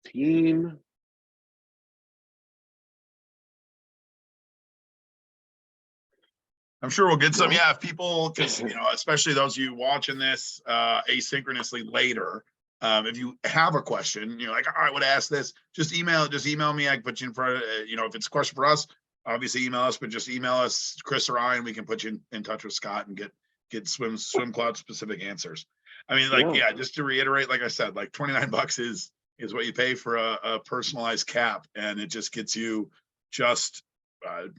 team? I'm sure we'll get some. No? Yeah, if people, because especially those of you watching this asynchronously later, if you have a question, you're like, oh, I would ask this, just email it. Just email me. I can put you in front of, if it's a question for us, obviously email us, but just email us, Chris or I, and we can put you in touch with Scott and get SwimCloud specific answers. I mean, like, yeah, just to reiterate, like I said, like $29 is what you pay for a personalized cap, and it just gets you just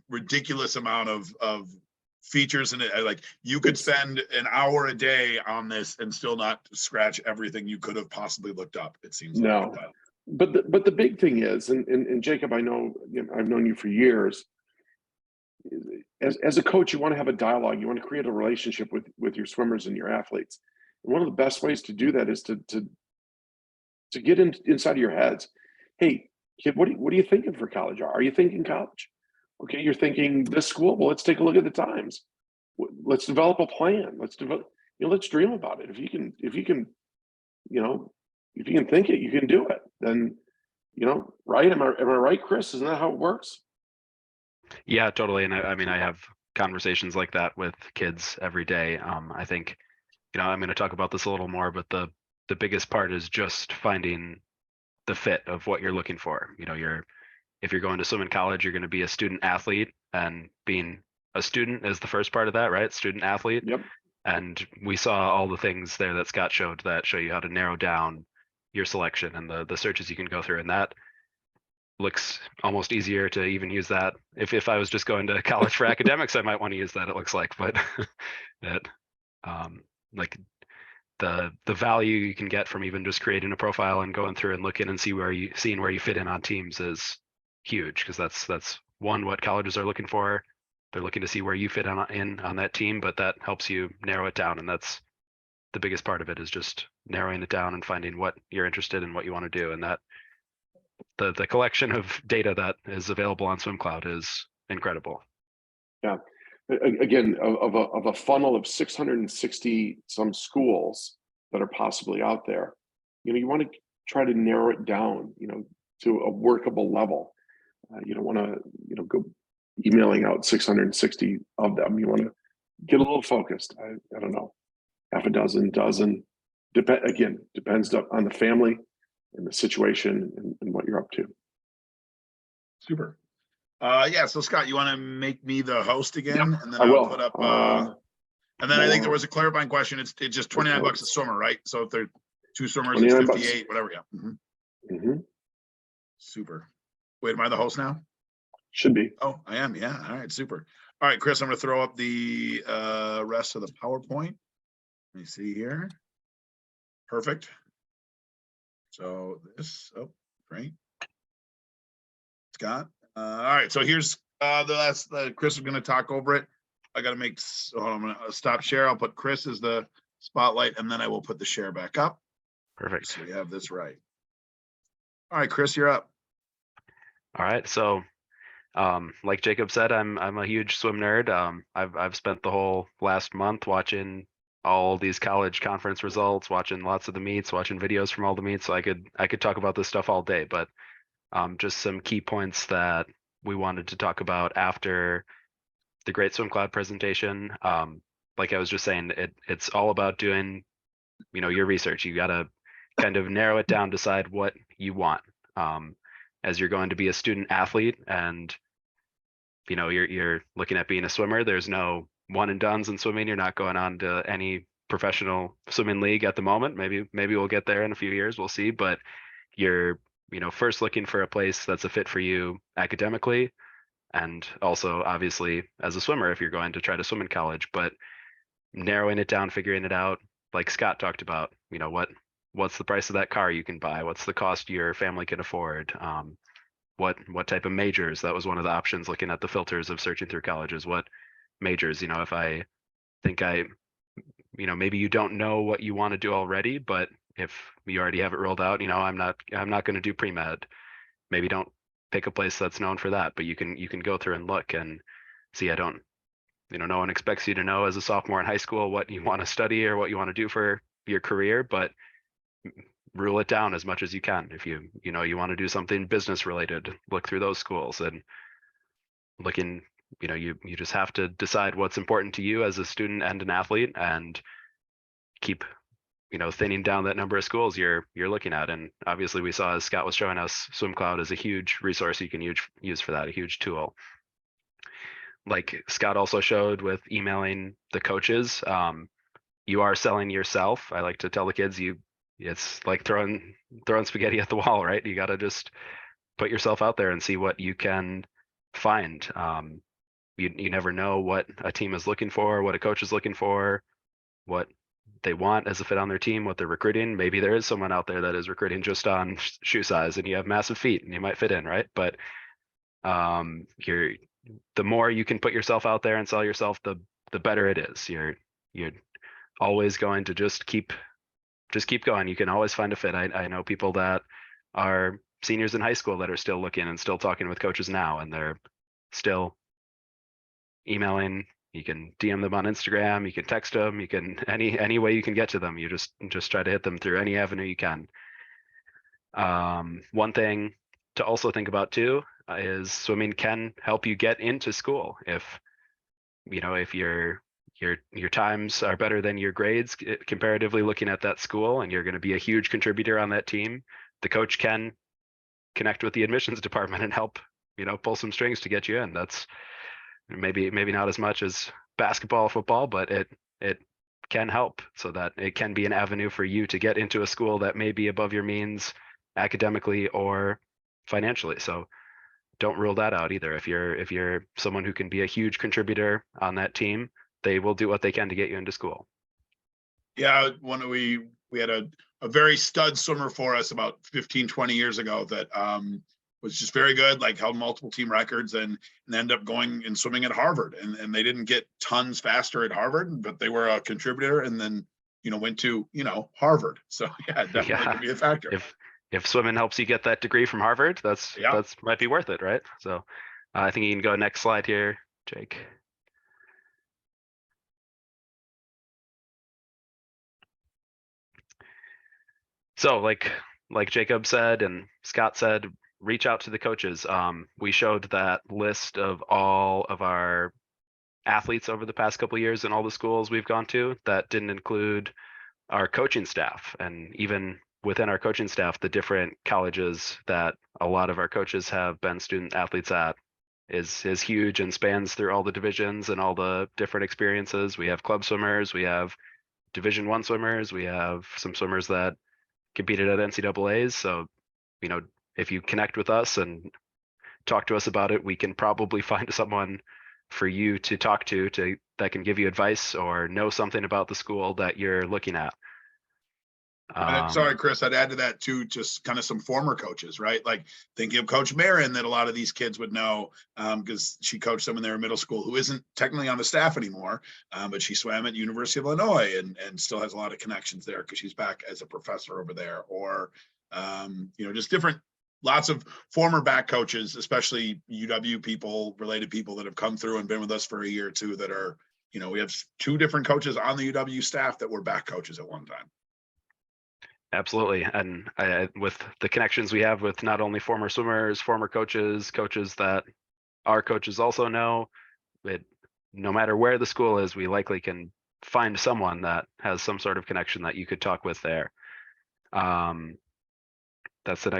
ridiculous amount of features. And like, you could spend an hour a day on this and still not scratch everything you could have possibly looked up, it seems like. No. But the big thing is, and Jacob, I know, I've known you for years. As a coach, you want to have a dialogue. You want to create a relationship with your swimmers and your athletes. And one of the best ways to do that is to get inside of your heads. Hey, kid, what are you thinking for college? Are you thinking college? Okay, you're thinking this school. Well, let's take a look at the times. Let's develop a plan. Let's dream about it. If you can, if you can think it, you can do it. Then, right? Am I right, Chris? Isn't that how it works? Yeah, totally. And I mean, I have conversations like that with kids every day. I think, I'm going to talk about this a little more, but the biggest part is just finding the fit of what you're looking for. If you're going to swim in college, you're going to be a student athlete, and being a student is the first part of that, right? Student athlete. Yep. And we saw all the things there that Scott showed that show you how to narrow down your selection and the searches you can go through. And that looks almost easier to even use that. If I was just going to college for academics, I might want to use that, it looks like, but that like the value you can get from even just creating a profile and going through and looking and seeing where you fit in on teams is huge, because that's one, what colleges are looking for. They're looking to see where you fit in on that team, but that helps you narrow it down. And that's the biggest part of it, is just narrowing it down and finding what you're interested in, what you want to do. And that the collection of data that is available on SwimCloud is incredible. Yeah. Again, of a funnel of 660 some schools that are possibly out there, you want to try to narrow it down, to a workable level. You don't want to, go emailing out 660 of them. You want to get a little focused. I don't know, half a dozen. Depends on the family and the situation and what you're up to. Super. Yeah, so Scott, you want to make me the host again? Yep, and then I I'll will. put up and then I think there was a clarifying question. It's just $29 a swimmer, right? So if they're 2 swimmers, it's 58, whatever. Yeah. Mm-hmm. Super. Wait, am I the host now? Should be. Oh, I am. Yeah. All right. Super. All right, Chris, I'm going to throw up the rest of the PowerPoint. Let me see here. Perfect. So this, great. Scott. All right. So here's Chris is going to talk over it. I got to make, I'm going to stop share. I'll put Chris as the spotlight, and then I will put the share back up. Perfect. So we have this right. All right, Chris, you're up. All right. So like Jacob said, I'm a huge swim nerd. I've spent the whole last month watching all these college conference results, watching lots of the meets, watching videos from all the meets. So I could talk about this stuff all day, but just some key points that we wanted to talk about after the great SwimCloud presentation. Like I was just saying, it's all about doing, your research. You got to kind of narrow it down, decide what you want. As you're going to be a student athlete, and you're looking at being a swimmer, there's no one and dones in swimming. You're not going on to any professional swimming league at the moment. Maybe we'll get there in a few years, we'll see. But you're first looking for a place that's a fit for you academically, and also obviously as a swimmer if you're going to try to swim in college. But narrowing it down, figuring it out, like Scott talked about, what's the price of that car you can buy? What's the cost your family can afford? What type of majors? That was one of the options looking at the filters of searching through colleges. What majors, if I think maybe you don't know what you want to do already, but if you already have it rolled out, I'm not going to do pre-med. Maybe don't pick a place that's known for that, but you can go through and look and see. No one expects you to know as a sophomore in high school what you want to study or what you want to do for your career, but rule it down as much as you can. If you want to do something business related, look through those schools and looking, you just have to decide what's important to you as a student and an athlete, and keep thinning down that number of schools you're looking at. And obviously we saw, as Scott was showing us, SwimCloud is a huge resource you can use for that, a huge tool. Like Scott also showed with emailing the coaches, you are selling yourself. I like to tell the kids, it's like throwing spaghetti at the wall, right? You got to just put yourself out there and see what you can find. You never know what a team is looking for, what a coach is looking for, what they want as a fit on their team, what they're recruiting. Maybe there is someone out there that is recruiting just on shoe size and you have massive feet and you might fit in, right? But the more you can put yourself out there and sell yourself, the better it is. You're always going to just keep going. You can always find a fit. I know people that are seniors in high school that are still looking and still talking with coaches now, and they're still emailing. You can DM them on Instagram, you can text them, you can any way you can get to them. You just try to hit them through any avenue you can. One thing to also think about too is swimming can help you get into school. If your times are better than your grades comparatively looking at that school, and you're going to be a huge contributor on that team, the coach can connect with the admissions department and help pull some strings to get you in. That's maybe not as much as basketball, football, but it can help, so that it can be an avenue for you to get into a school that may be above your means academically or financially. So don't rule that out either. If you're someone who can be a huge contributor on that team, they will do what they can to get you into school. Yeah, we had a very stud swimmer for us about 15, 20 years ago that was just very good, like held multiple team records and ended up going and swimming at Harvard. And they didn't get tons faster at Harvard, but they were a contributor, and then, went to, Harvard. So yeah, it definitely could be a factor. If swimming helps you get that degree from Harvard, that's might be worth it, right? So I think you can go next slide here, Jake. So like Jacob said and Scott said, reach out to the coaches. We showed that list of all of our athletes over the past couple of years in all the schools we've gone to. That didn't include our coaching staff, and even within our coaching staff, the different colleges that a lot of our coaches have been student athletes at is huge and spans through all the divisions and all the different experiences. We have club swimmers, we have Division I swimmers, we have some swimmers that competed at NCAAs. So, if you connect with us and talk to us about it, we can probably find someone for you to talk to that can give you advice or know something about the school that you're looking at. Sorry, Chris, I'd add to that too, just kind of some former coaches, right? Like thinking of Coach Marin, that a lot of these kids would know, because she coached them in their middle school, who isn't technically on the staff anymore, but she swam at University of Illinois and still has a lot of connections there because she's back as a professor over there. Or, just lots of former back coaches, especially UW related people that have come through and been with us for a year or two that are, we have 2 different coaches on the UW staff that were back coaches at one time. Absolutely. And with the connections we have with not only former swimmers, former coaches that our coaches also know, no matter where the school is, we likely can find someone that has some sort of connection that you could talk with there. That's the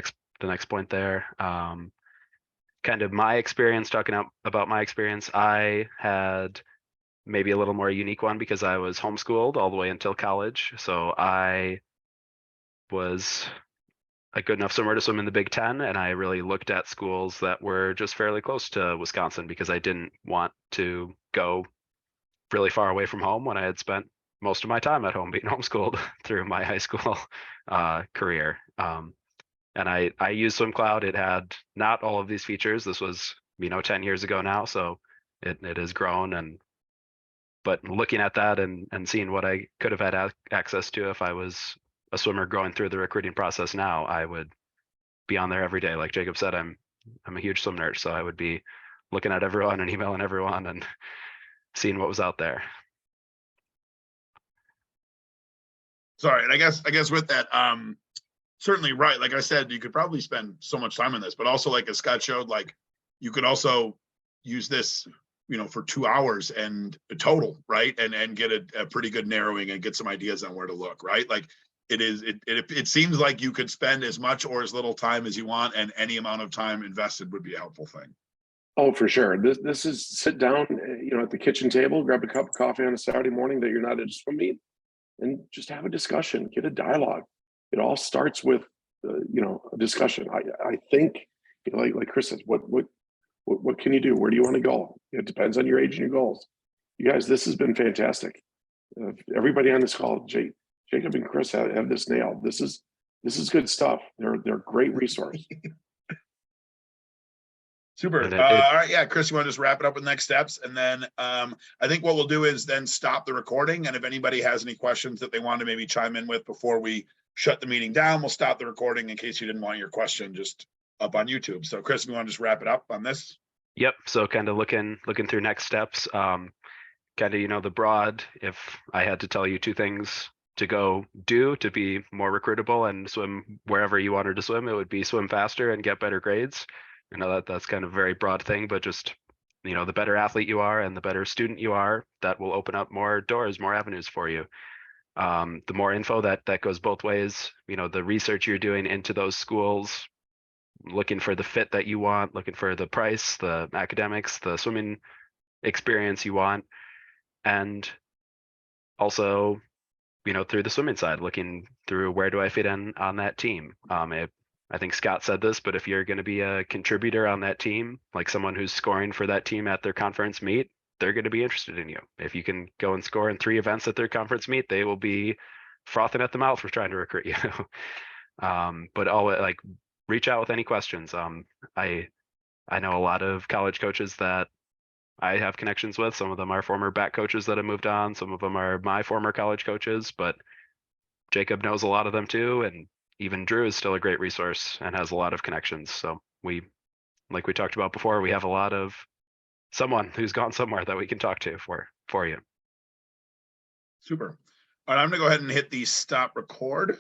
next point there. Kind of my experience, talking about my experience, I had maybe a little more unique one because I was homeschooled all the way until college. So I was a good enough swimmer to swim in the Big Ten, and I really looked at schools that were just fairly close to Wisconsin because I didn't want to go really far away from home when I had spent most of my time at home being homeschooled through my high school career. And I used SwimCloud. It had not all of these features. This was, 10 years ago now. So it has grown, but looking at that and seeing what I could have had access to if I was a swimmer going through the recruiting process now, I would be on there every day. Like Jacob said, I'm a huge swim nerd, so I would be looking at everyone and emailing everyone and seeing what was out there. Sorry, and I guess with that, certainly right. Like I said, you could probably spend so much time on this, but also like as Scott showed, like you could also use this, for 2 hours and total, right? And get a pretty good narrowing and get some ideas on where to look, right? Like it seems like you could spend as much or as little time as you want, and any amount of time invested would be a helpful thing. Oh, for sure. This is sit down, at the kitchen table, grab a cup of coffee on a Saturday morning that you're not at a swim meet, and just have a discussion, get a dialogue. It all starts with, a discussion. I think, like Chris says, what can you do? Where do you want to go? It depends on your age and your goals. You guys, this has been fantastic. Everybody on this call, Jacob and Chris have this nailed. This is good stuff. They're a great resource. Super. And All right. Yeah. Chris, you want to just wrap it up with next steps? And then I think what we'll do is then stop the recording. And if anybody has any questions that they want to maybe chime in with before we shut the meeting down, we'll stop the recording in case you didn't want your question just up on YouTube. So Chris, you want to just wrap it up on this? Yep. So kind of looking through next steps, kind of, the broad, if I had to tell you 2 things to go do to be more recruitable and swim wherever you wanted to swim, it would be swim faster and get better grades. That's kind of a very broad thing, but just, the better athlete you are and the better student you are, that will open up more doors, more avenues for you. The more info that goes both ways, the research you're doing into those schools, looking for the fit that you want, looking for the price, the academics, the swimming experience you want, and also, through the swimming side, looking through where do I fit in on that team. I think Scott said this, but if you're going to be a contributor on that team, like someone who's scoring for that team at their conference meet, they're going to be interested in you. If you can go and score in 3 events at their conference meet, they will be frothing at the mouth for trying to recruit you. But reach out with any questions. I know a lot of college coaches that I have connections with. Some of them are former back coaches that have moved on. Some of them are my former college coaches, but Jacob knows a lot of them too. And even Drew is still a great resource and has a lot of connections. So like we talked about before, we have a lot of someone who's gone somewhere that we can talk to for you. Super. All right, I'm going to go ahead and hit the stop record.